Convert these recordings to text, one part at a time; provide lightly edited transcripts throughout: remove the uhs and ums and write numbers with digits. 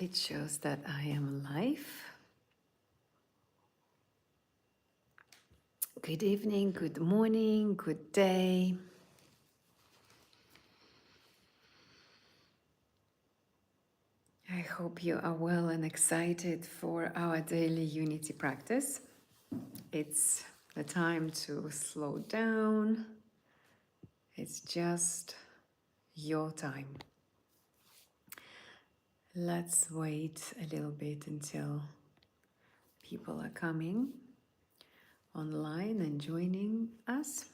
It shows that I am alive. Good evening, good morning, good day. I hope you are well and excited for our daily unity practice. It's the time to slow down. It's just your time. Let's wait a little bit until people are coming online and joining us.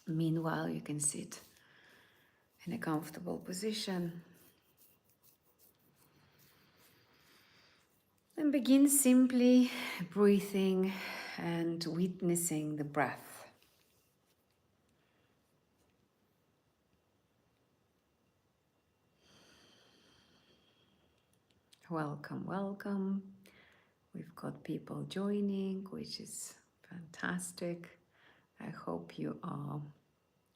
Meanwhile, you can sit in a comfortable position and begin simply breathing and witnessing the breath. Welcome, welcome. We've got people joining, which is fantastic. I hope you are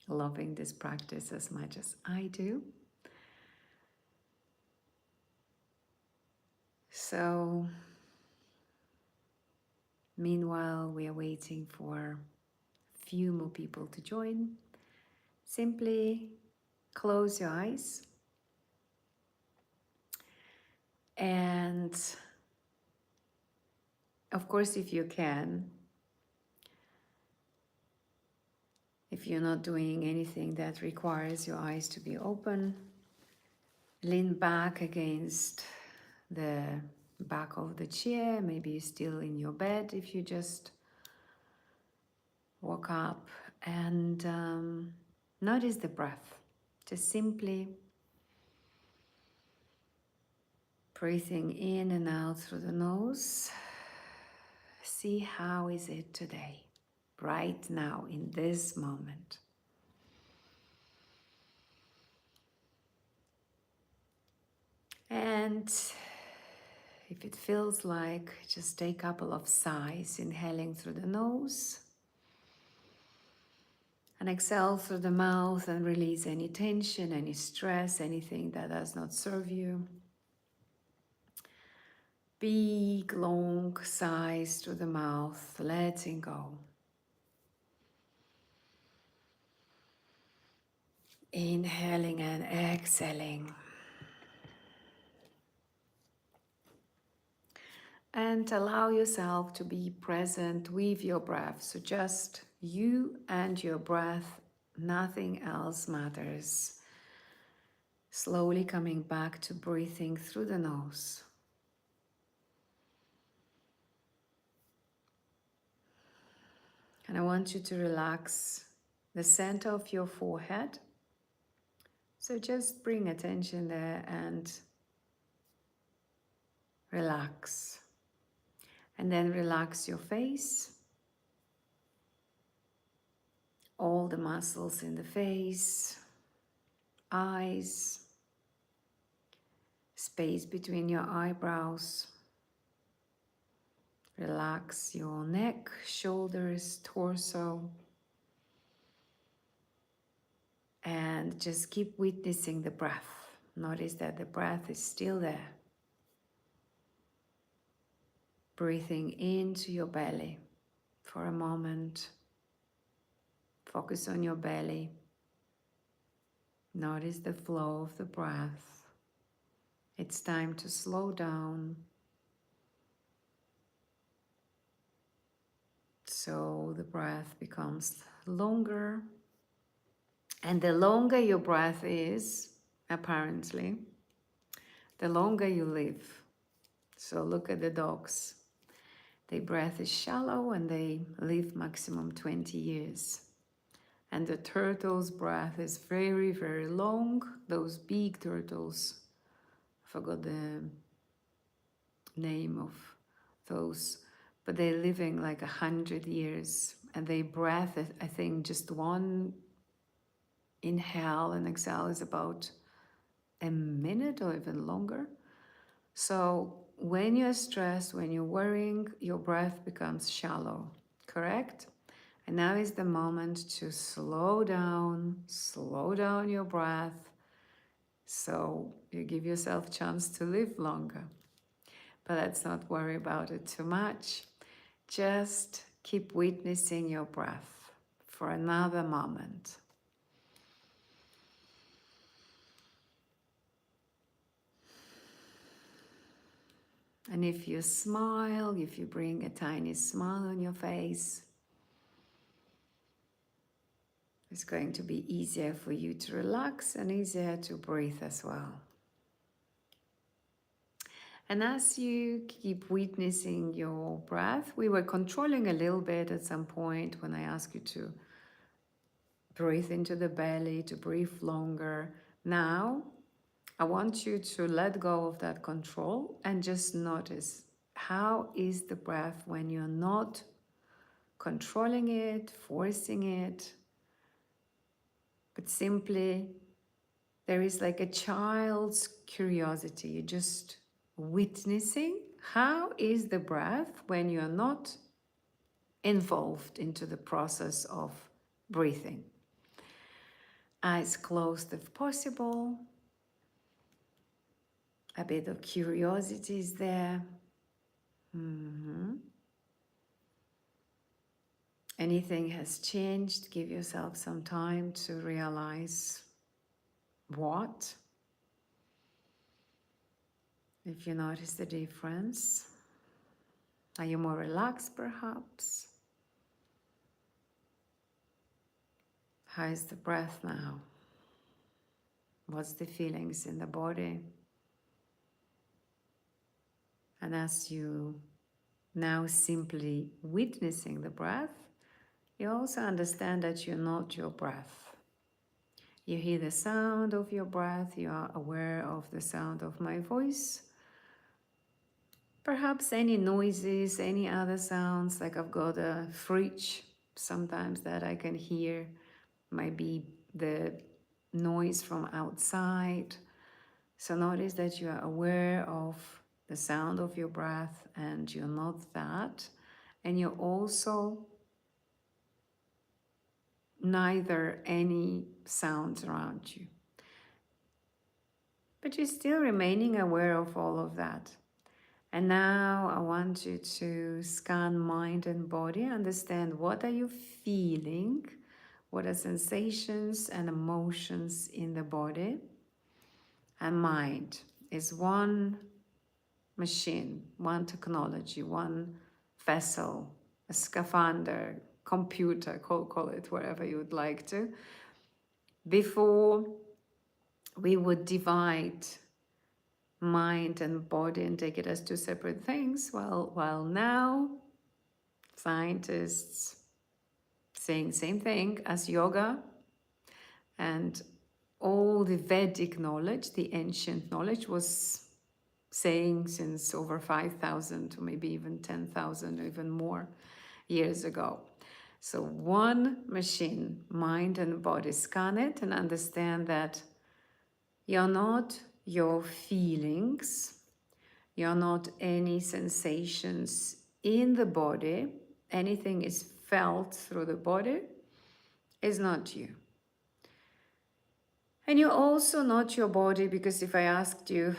loving this practice as much as I do. So, meanwhile, we are waiting for a few more people to join. Simply close your eyes and, of course, if you can, if you're not doing anything that requires your eyes to be open, lean back against the back of the chair. Maybe you're still in your bed if you just woke up, and notice the breath. Just simply breathing in and out through the nose. See how is it today, right now, in this moment. And if it feels like, just take a couple of sighs, inhaling through the nose and exhale through the mouth, and release any tension, any stress, anything that does not serve you. Big, long sighs through the mouth, letting go. Inhaling and exhaling. And allow yourself to be present with your breath. So just you and your breath, nothing else matters. Slowly coming back to breathing through the nose. And I want you to relax the center of your forehead. So just bring attention there and relax. And then relax your face. All the muscles in the face, eyes, space between your eyebrows. Relax your neck, shoulders, torso. And just keep witnessing the breath. Notice that the breath is still there. Breathing into your belly for a moment. Focus on your belly. Notice the flow of the breath. It's time to slow down. So the breath becomes longer. And the longer your breath is, apparently, the longer you live. So look at the dogs. Their breath is shallow and they live maximum 20 years. And the turtle's breath is very, very long. Those big turtles, I forgot the name of those, but they're living like 100 years. And their breath, I think just one inhale and exhale is about a minute or even longer. So when you're stressed, when you're worrying, your breath becomes shallow, correct? And now is the moment to slow down your breath. So you give yourself a chance to live longer. But let's not worry about it too much. Just keep witnessing your breath for another moment. And if you smile, if you bring a tiny smile on your face, it's going to be easier for you to relax and easier to breathe as well. And as you keep witnessing your breath, we were controlling a little bit at some point when I asked you to breathe into the belly, to breathe longer. Now, I want you to let go of that control and just notice how is the breath when you're not controlling it, forcing it, but simply there is like a child's curiosity. You're just witnessing how is the breath when you're not involved into the process of breathing. Eyes closed if possible. A bit of curiosity is there. Anything has changed, give yourself some time to realize what. If you notice the difference, are you more relaxed perhaps? How is the breath now? What's the feelings in the body? And as you now simply witnessing the breath, you also understand that you're not your breath. You hear the sound of your breath, you are aware of the sound of my voice. Perhaps any noises, any other sounds, like I've got a fridge sometimes that I can hear, might be the noise from outside. So notice that you are aware of the sound of your breath and you're not that. And you're also neither any sounds around you. But you're still remaining aware of all of that. And now I want you to scan mind and body, understand what are you feeling, what are sensations and emotions in the body. And mind is one machine, one technology, one vessel, a scaphandre, computer, call it whatever you would like to. Before we would divide mind and body and take it as two separate things, while now scientists saying same thing as yoga and all the Vedic knowledge, the ancient knowledge, was saying since over 5,000 or maybe even 10,000 or even more years ago. So one machine, mind and body, scan it and understand that you're not your feelings, you're not any sensations in the body, anything is felt through the body, is not you. And you're also not your body, because if I asked you,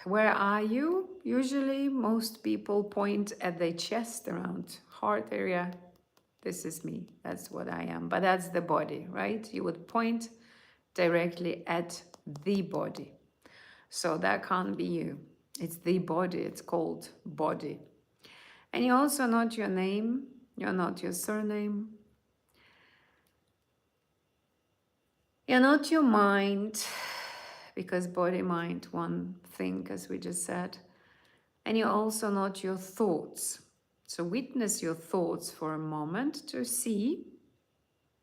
where are you? Usually most people point at their chest, around heart area. This is me, that's what I am. But that's the body, right? You would point directly at the body. So that can't be you. It's the body, it's called body. And you're also not your name, you're not your surname. You're not your mind, because body, mind, one thing, as we just said. And you're also not your thoughts. So witness your thoughts for a moment to see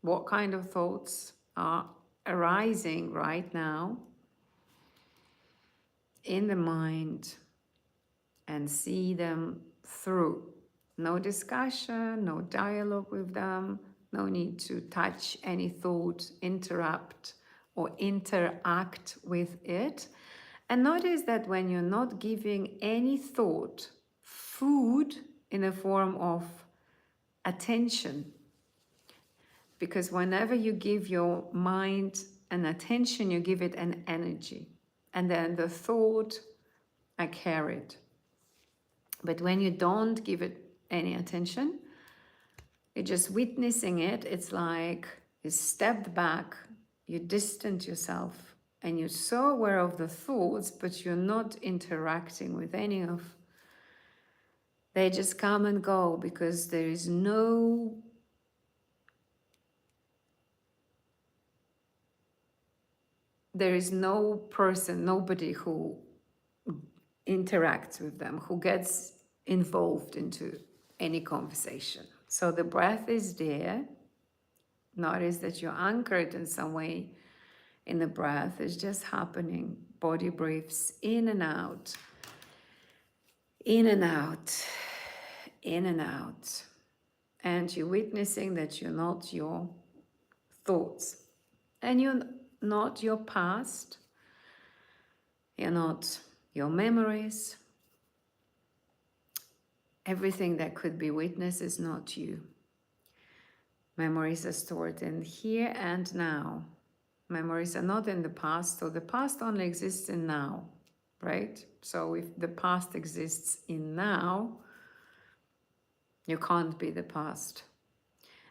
what kind of thoughts are arising right now in the mind, and see them through. No discussion, no dialogue with them, no need to touch any thought, interrupt or interact with it. And notice that when you're not giving any thought food in the form of attention, because whenever you give your mind an attention, you give it an energy. And then the thought, I carried. But when you don't give it any attention, you're just witnessing it. It's like you stepped back, you distant yourself, and you're so aware of the thoughts, but you're not interacting with any of. They just come and go because there is no person, nobody who interacts with them, who gets involved into any conversation. So the breath is there. Notice that you're anchored in some way in the breath. It's just happening. Body breathes in and out, in and out, in and out. And you're witnessing that you're not your thoughts. And you're not your past. You're not your memories. Everything that could be witnessed is not you. Memories are stored in here and now. Memories are not in the past, so the past only exists in now, right? So if the past exists in now, you can't be the past.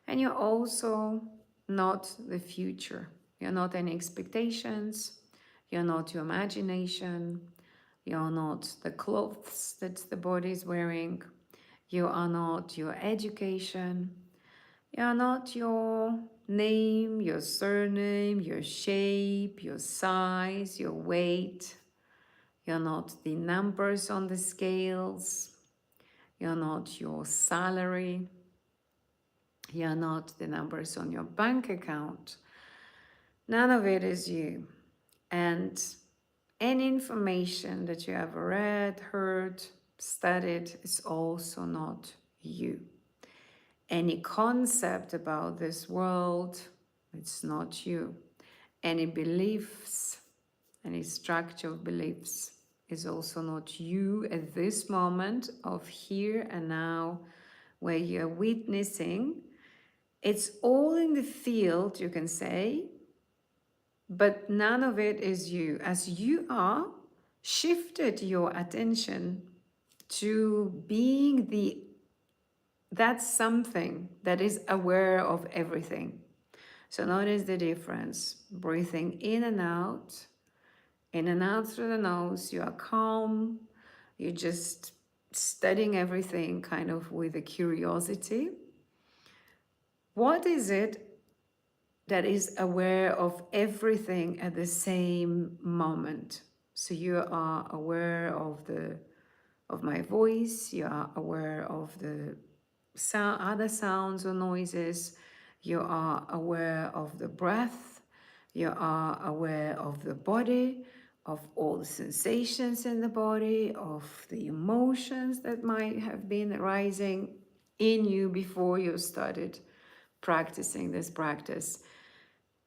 And you're also not the future. You're not any expectations. You're not your imagination. You're not the clothes that the body is wearing. You are not your education. You are not your name, your surname, your shape, your size, your weight. You're not the numbers on the scales. You're not your salary. You're not the numbers on your bank account. None of it is you. And any information that you have read, heard, studied is also not you. Any concept about this world, it's not you. Any beliefs, any structure of beliefs is also not you at this moment of here and now, where you're witnessing. It's all in the field, you can say, but none of it is you. As you are shifted your attention to being that's something that is aware of everything. So notice the difference. Breathing in and out through the nose. You are calm. You're just studying everything kind of with a curiosity. What is it that is aware of everything at the same moment? So you are aware of my voice. You are aware of the other sounds or noises. You are aware of the breath. You are aware of the body, of all the sensations in the body, of the emotions that might have been rising in you before you started practicing this practice.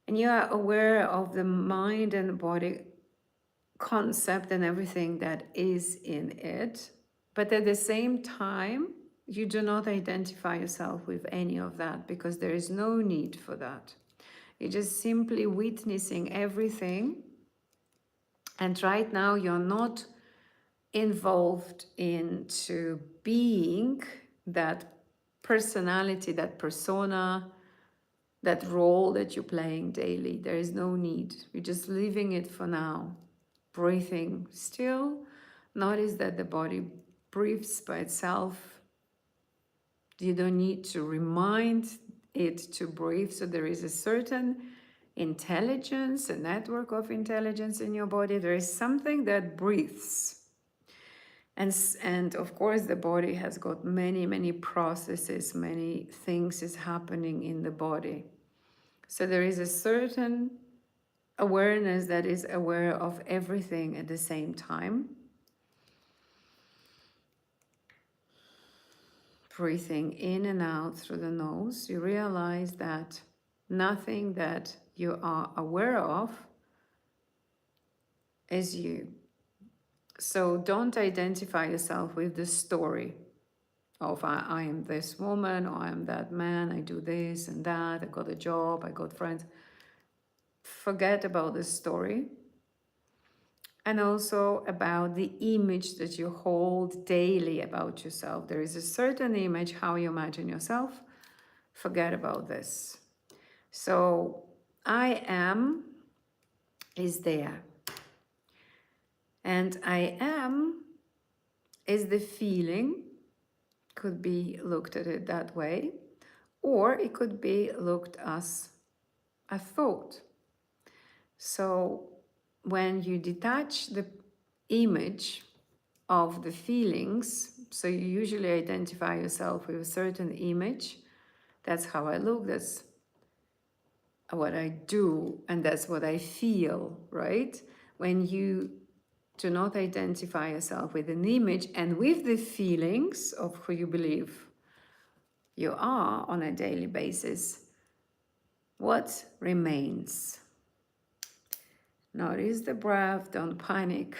And you are aware of the mind and body concept and everything that is in it. But at the same time, you do not identify yourself with any of that because there is no need for that. You're just simply witnessing everything. And right now you're not involved into being that personality, that persona, that role that you're playing daily. There is no need. You're just leaving it for now. Breathing still. Notice that the body breathes by itself. You don't need to remind it to breathe. So there is a certain intelligence, a network of intelligence in your body. There is something that breathes. And of course, the body has got many, many processes, many things is happening in the body. So there is a certain awareness that is aware of everything at the same time. Breathing in and out through the nose, you realize that nothing that you are aware of is you. So don't identify yourself with the story of I am this woman, or I am that man, I do this and that, I got a job, I got friends. Forget about this story. and also about the image that you hold daily about yourself. There is a certain image, how you imagine yourself. Forget about this. So I am is there. And I am is the feeling, could be looked at it that way, or it could be looked as a thought. So when you detach the image of the feelings, so you usually identify yourself with a certain image. That's how I look, that's what I do, and that's what I feel, right? When you do not identify yourself with an image and with the feelings of who you believe you are on a daily basis, what remains? Notice the breath, don't panic.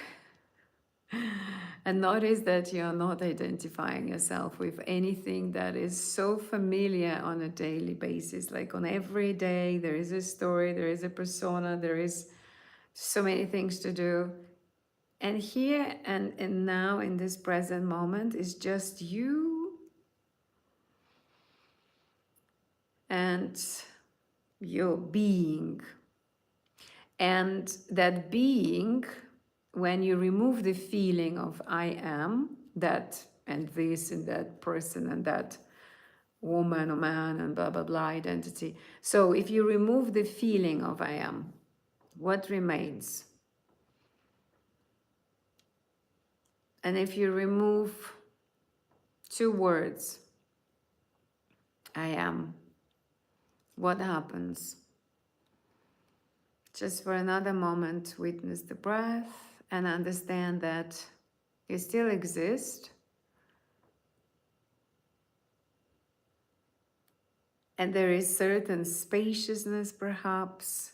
And notice that you're not identifying yourself with anything that is so familiar on a daily basis. Like on every day, there is a story, there is a persona, there is so many things to do. And here and now in this present moment is just you and your being. And that being, when you remove the feeling of I am, that and this and that person and that woman or man and blah, blah, blah identity. So if you remove the feeling of I am, what remains? And if you remove two words, I am, what happens? Just for another moment, witness the breath and understand that you still exist. And there is certain spaciousness, perhaps.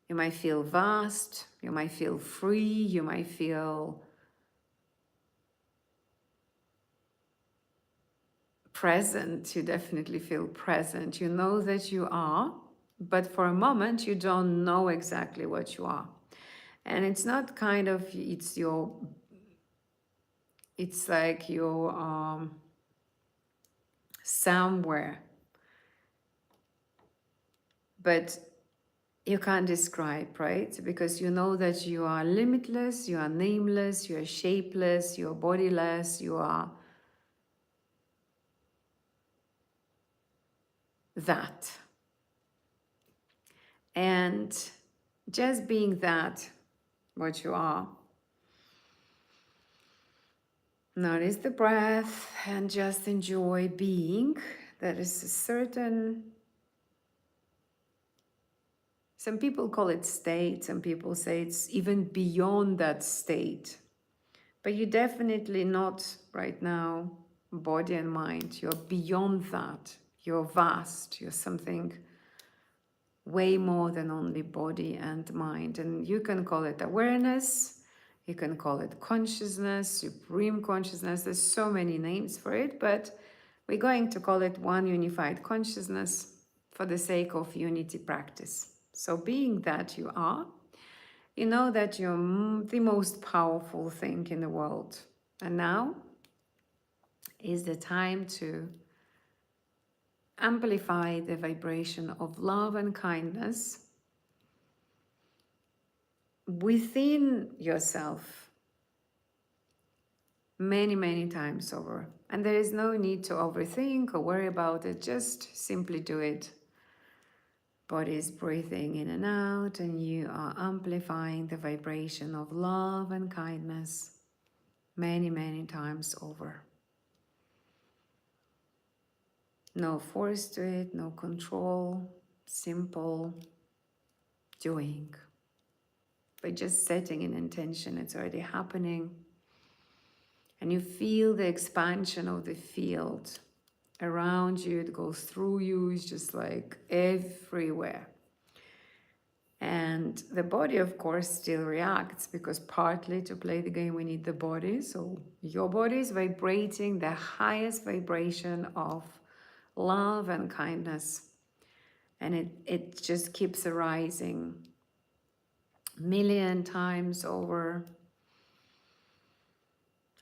You might feel vast, you might feel free, you might feel present. You definitely feel present. You know that you are, but for a moment you don't know exactly what you are. And it's not kind of, it's like you're somewhere, but you can't describe, right? Because you know that you are limitless, you are nameless, you are shapeless, you are bodiless, you are that. And just being that, what you are, notice the breath and just enjoy being. That is a certain, some people call it state, some people say it's even beyond that state. But you're definitely not right now, body and mind. You're beyond that. You're vast. You're something way more than only body and mind. And you can call it awareness. You can call it consciousness, supreme consciousness. There's so many names for it, but we're going to call it one unified consciousness for the sake of unity practice. So being that you are, you know that you're the most powerful thing in the world. And now is the time to amplify the vibration of love and kindness within yourself many, many times over. And there is no need to overthink or worry about it. Just simply do it. Body is breathing in and out, and you are amplifying the vibration of love and kindness many, many times over. No force to it, no control, simple doing. By just setting an intention, it's already happening. And you feel the expansion of the field around you. It goes through you. It's just like everywhere. And the body, of course, still reacts, because partly to play the game we need the body. So your body is vibrating the highest vibration of love and kindness. And it just keeps arising million times over,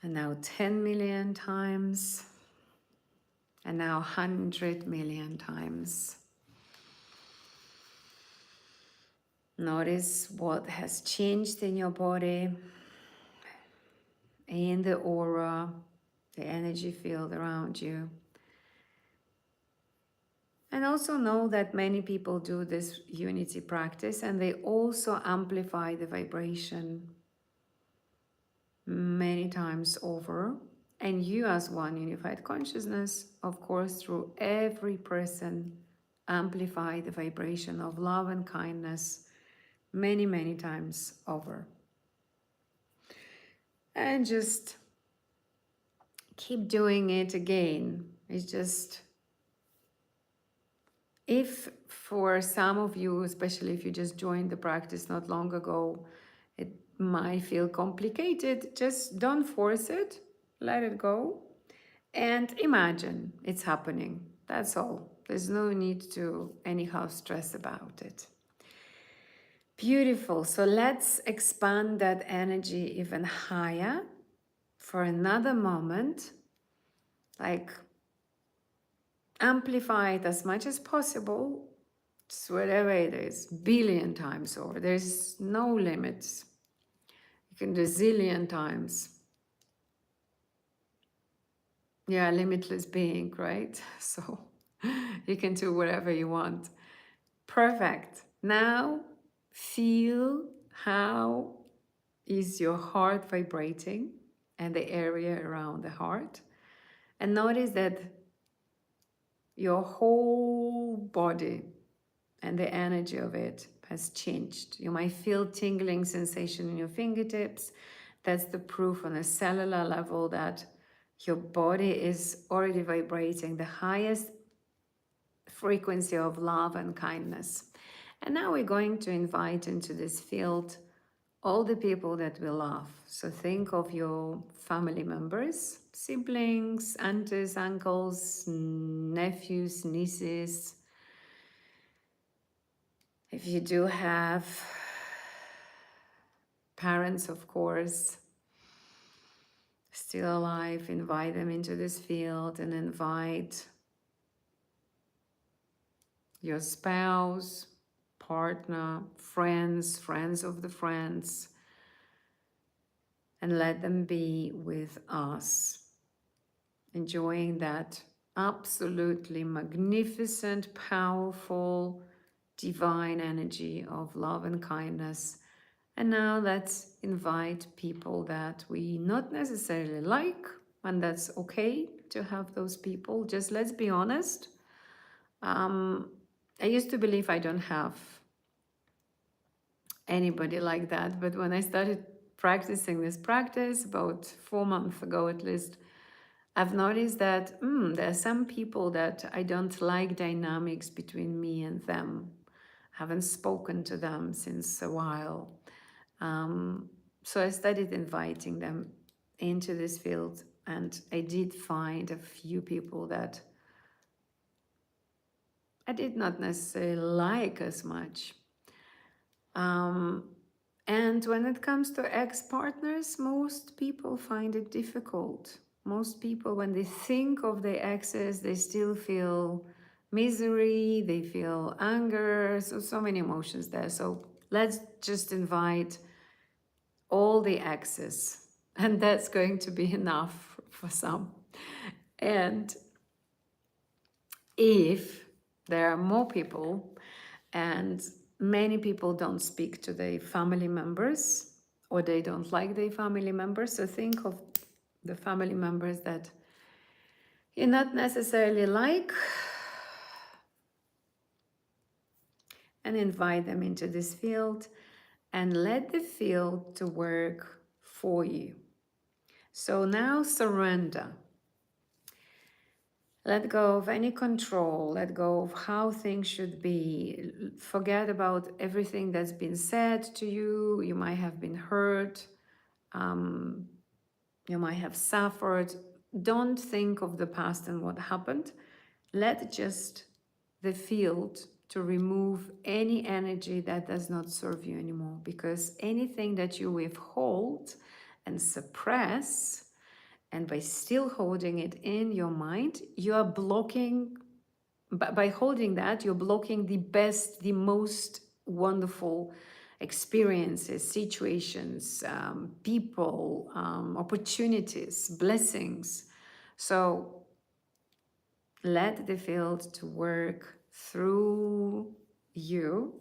And now 10 million times. And now 100 million times. Notice what has changed in your body, in the aura, the energy field around you. And also know that many people do this unity practice and they also amplify the vibration many times over. And you as one unified consciousness, of course, through every person, amplify the vibration of love and kindness many, many times over. And just keep doing it again. It's just, if for some of you, especially if you just joined the practice not long ago, it might feel complicated, just don't force it, let it go, and imagine it's happening. That's all. There's no need to anyhow stress about it. Beautiful. So let's expand that energy even higher for another moment. Like, amplify it as much as possible, just whatever it is, billion times over. There's no limits. You can do a zillion times. Yeah, limitless being, right? So you can do whatever you want. Perfect. Now feel how is your heart vibrating and the area around the heart. And notice that your whole body and the energy of it has changed. You might feel tingling sensation in your fingertips. That's the proof on a cellular level that your body is already vibrating the highest frequency of love and kindness. And now we're going to invite into this field all the people that we love. So think of your family members, siblings, aunts, uncles, nephews, nieces. If you do have parents, of course, still alive, invite them into this field and invite your spouse, partner, friends, friends of the friends, and let them be with us, enjoying that absolutely magnificent, powerful, divine energy of love and kindness. And now let's invite people that we not necessarily like, and that's okay to have those people. Just let's be honest. I used to believe I don't have anybody like that, but when I started practicing this practice about 4 months ago at least, I've noticed that there are some people that I don't like dynamics between me and them. I haven't spoken to them since a while. So I started inviting them into this field, and I did find a few people that I did not necessarily like as much. And when it comes to ex-partners, most people find it difficult. Most people, when they think of their exes, they still feel misery, they feel anger, so many emotions there. So let's just invite all the exes, and that's going to be enough for some. And if there are more people and many people don't speak to their family members or they don't like their family members, so think of the family members that you not necessarily like and invite them into this field and let the field to work for you. So now surrender. Let go of any control, let go of how things should be. Forget about everything that's been said to you. You might have been hurt. You might have suffered. Don't think of the past and what happened. Let just the field to remove any energy that does not serve you anymore, because anything that you withhold and suppress And by still holding it in your mind, you are blocking, by holding that, you're blocking the best, the most wonderful experiences, situations, people, opportunities, blessings. So let the field to work through you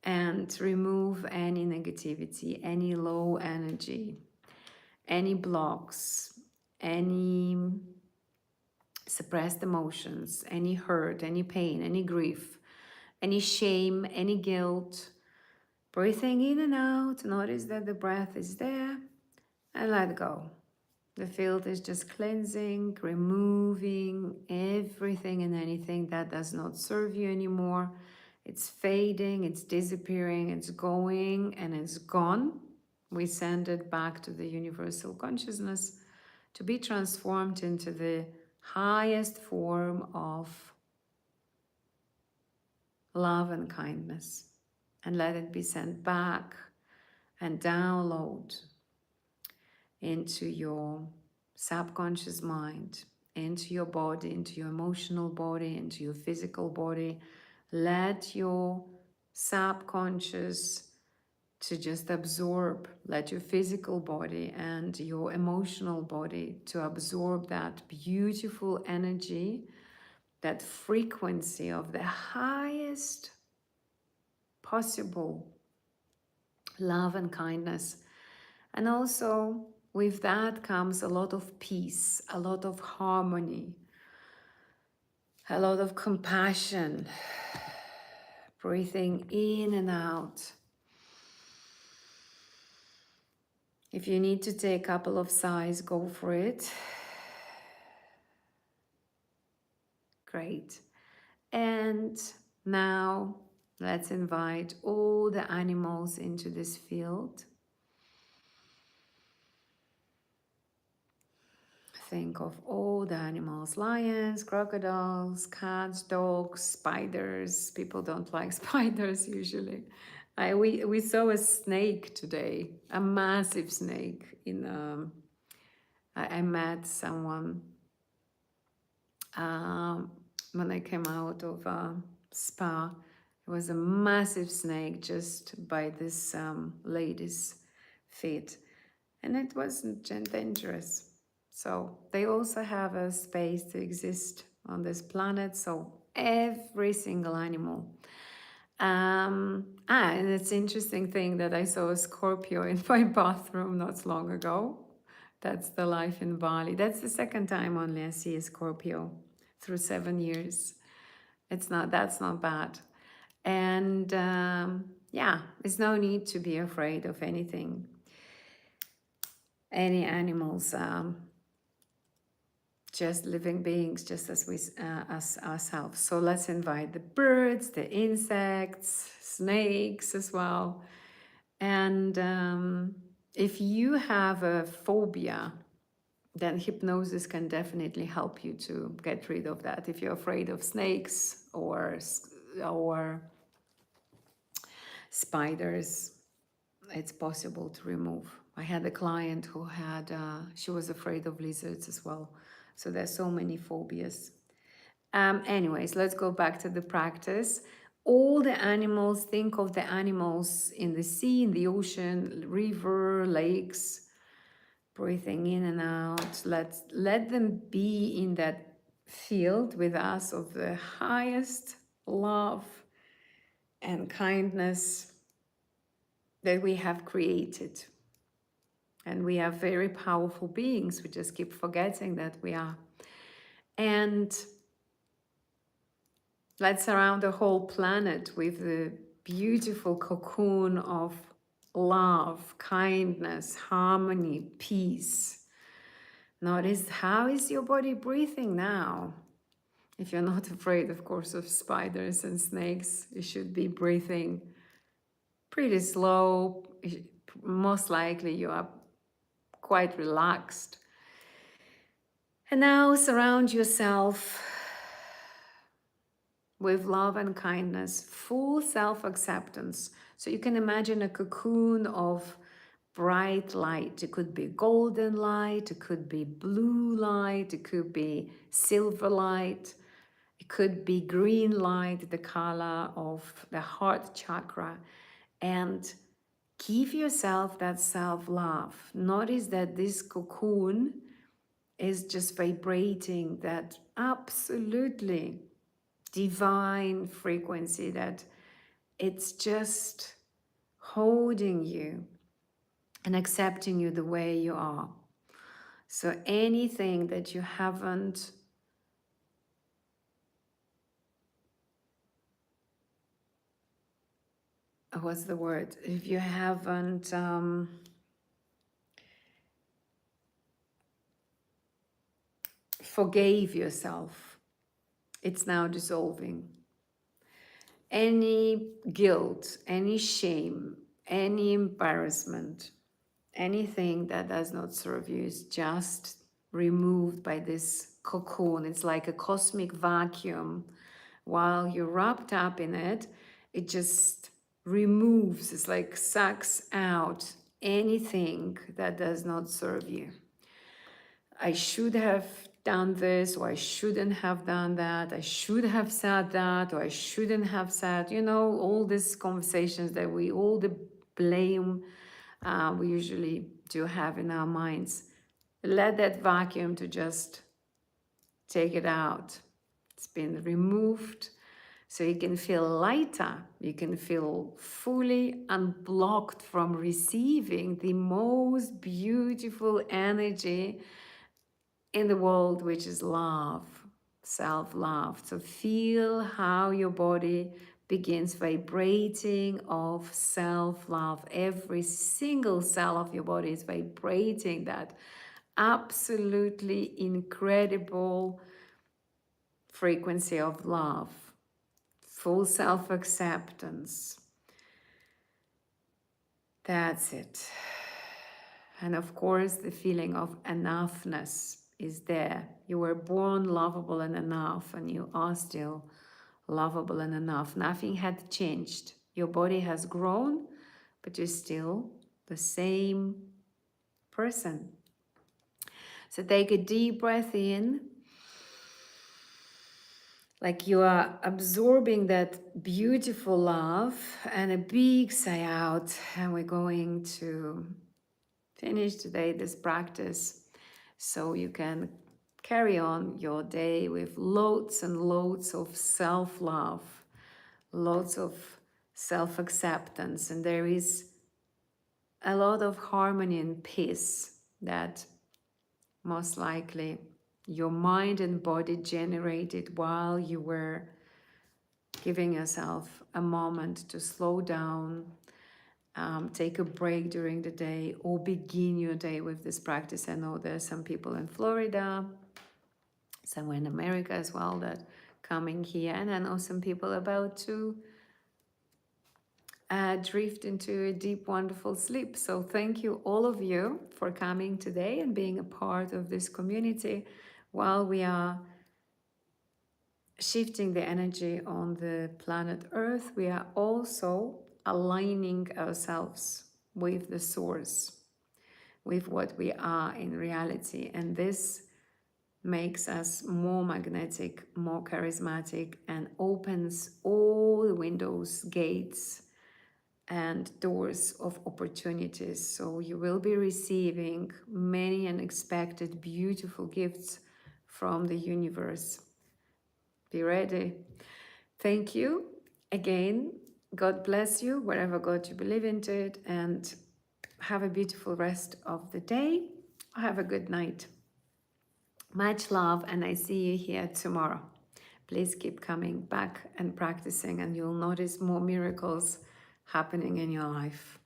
and remove any negativity, any low energy, any blocks, any suppressed emotions, any hurt, any pain, any grief, any shame, any guilt. Breathing in and out, notice that the breath is there and let go. The field is just cleansing, removing everything and anything that does not serve you anymore. It's fading, it's disappearing, it's going, and it's gone. We send it back to the universal consciousness to be transformed into the highest form of love and kindness. And let it be sent back and download into your subconscious mind, into your body, into your emotional body, into your physical body. Let your subconscious to just absorb, let your physical body and your emotional body to absorb that beautiful energy, that frequency of the highest possible love and kindness. And also with that comes a lot of peace, a lot of harmony, a lot of compassion, breathing in and out. If you need to take a couple of sighs, go for it. Great. And now let's invite all the animals into this field. Think of all the animals, lions, crocodiles, cats, dogs, spiders. People don't like spiders usually. We saw a snake today, a massive snake. I met someone when I came out of a spa. It was a massive snake just by this lady's feet. And it wasn't dangerous. So they also have a space to exist on this planet. So every single animal. And it's an interesting thing that I saw a Scorpio in my bathroom not long ago. That's the life in Bali. That's the second time only I see a Scorpio through 7 years. That's not bad. And yeah, there's no need to be afraid of anything. Any animals, just living beings, just as we as ourselves. So let's invite the birds, the insects, snakes as well. And if you have a phobia, then hypnosis can definitely help you to get rid of that. If you're afraid of snakes or spiders, it's possible to remove. I had a client who had, she was afraid of lizards as well. So there's so many phobias. Anyways, let's go back to the practice. All the animals, think of the animals in the sea, in the ocean, river, lakes, breathing in and out. Let them be in that field with us of the highest love and kindness that we have created. And we are very powerful beings. We just keep forgetting that we are. And let's surround the whole planet with the beautiful cocoon of love, kindness, harmony, peace. Notice how is your body breathing now? If you're not afraid, of course, of spiders and snakes, you should be breathing pretty slow. Most likely you are quite relaxed. And now surround yourself with love and kindness, full self-acceptance. So you can imagine a cocoon of bright light. It could be golden light, it could be blue light, it could be silver light, it could be green light, the color of the heart chakra. And give yourself that self-love. Notice that this cocoon is just vibrating that absolutely divine frequency, that it's just holding you and accepting you the way you are. So anything that you haven't what's the word? If you haven't forgave yourself, it's now dissolving. Any guilt, any shame, any embarrassment, anything that does not serve you is just removed by this cocoon. It's like a cosmic vacuum. While you're wrapped up in it, it just removes, it's like sucks out anything that does not serve you. I should have done this, or I shouldn't have done that, I should have said that, or I shouldn't have said, you know, all these conversations that we, all the blame we usually do have in our minds. Let that vacuum to just take it out. It's been removed. So you can feel lighter, you can feel fully unblocked from receiving the most beautiful energy in the world, which is love, self-love. So feel how your body begins vibrating of self-love. Every single cell of your body is vibrating that absolutely incredible frequency of love, full self-acceptance. That's it. And of course, the feeling of enoughness is there. You were born lovable and enough, and you are still lovable and enough. Nothing had changed. Your body has grown, but you're still the same person. So take a deep breath in, like you are absorbing that beautiful love, and a big sigh out. And we're going to finish today this practice so you can carry on your day with loads and loads of self-love, lots of self-acceptance, and there is a lot of harmony and peace that most likely your mind and body generated while you were giving yourself a moment to slow down, take a break during the day, or begin your day with this practice. I know there's some people in Florida, somewhere in America as well, that coming here, and I know some people about to drift into a deep, wonderful sleep. So thank you, all of you, for coming today and being a part of this community while we are shifting the energy on the planet Earth. We are also aligning ourselves with the source, with what we are in reality. And this makes us more magnetic, more charismatic, and opens all the windows, gates, and doors of opportunities. So you will be receiving many unexpected, beautiful gifts from the universe. Be ready. Thank you again. God bless you wherever God you believe into it, and have a beautiful rest of the day. Have a good night. Much love, and I see you here tomorrow. Please keep coming back and practicing, and you'll notice more miracles happening in your life.